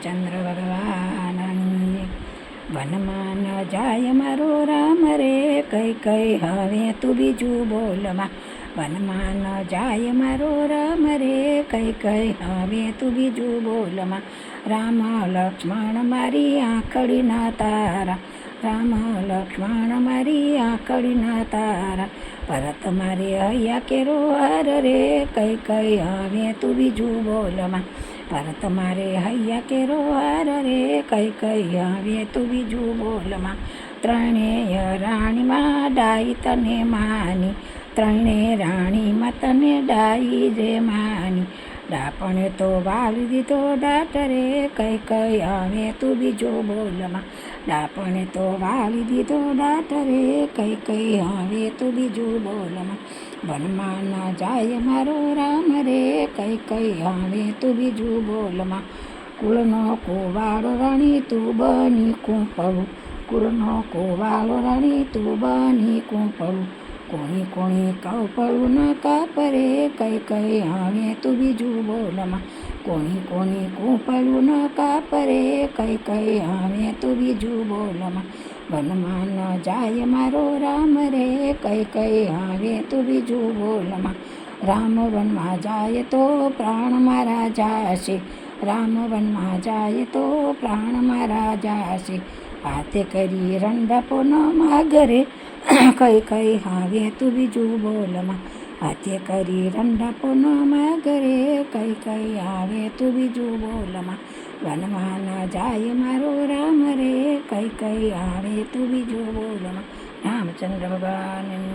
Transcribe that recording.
રામચંદ્ર ભગવાનની. વનમાં ન જાય મારો રામ રે, કઈ કઈ હવે તું બીજું બોલમાં. વનમાં ન જાય મારો રામ રે, કઈ કઈ હવે તું બીજું બોલમાં. રામ લક્ષ્મણ મારી આંખડીના તારા, રામ લક્ષ્મણ મારી આંખડીના તારા. ભરત મારે હૈયા કેરો હાર રે, કઈ કઈ હવે તું બીજું બોલમાં. ભરત મારે હૈયા કેરો હાર રે, કઈ કઈ હવે તું બીજું બોલમાં. ત્રણેય રાણીમાં ડાઈ તને માની, ત્રણેય રાણીમાં તને ડાઈ રે માની. ડાપણે તો વાળી દીધો ડાટ રે, કઈ કઈ હવે તું બીજું બોલમાં. ડાપણે તો વાળી દીધો ડાટ રે, કઈ કઈ હવે તું બીજું બોલમાં. વનમાં ન જાય મારો રામ રે, કઈ કઈ હવે તું બીજું બોલમાં. કુળનો કુવાળો રાણી તું બની કૂંપળું, કુળનો કુવાળો રાણી તું બની કૂંપળું. કોણી કોણી કૌપળું ન કાપરે, કઈ કઈ હવે તું બીજું બોલમાં. કોણી કોણી કૂંપળું ન કાપરે, કઈ કઈ હવે તું બીજું બોલમાં. વનમાં ન જાય મારો રામ રે, કઈ કઈ હવે તું બીજું બોલમાં. રામ વનમાં જાય તો પ્રાણ મારા જાશે, રામ વનમાં જાય તો પ્રાણ મારા જાશે. હાથે કરી રંડાપો ન માગરે, કઈ કઈ હવે તું બીજું બોલમાં. હાથે કરી રંડાપો ન માગરે, કઈ કઈ હવે તું બીજું બોલમાં. વનમાં ન જાય મારો રામ રે, કઈ કઈ હવે તું બીજું બોલમાં. રામચંદ્ર ભગવાનની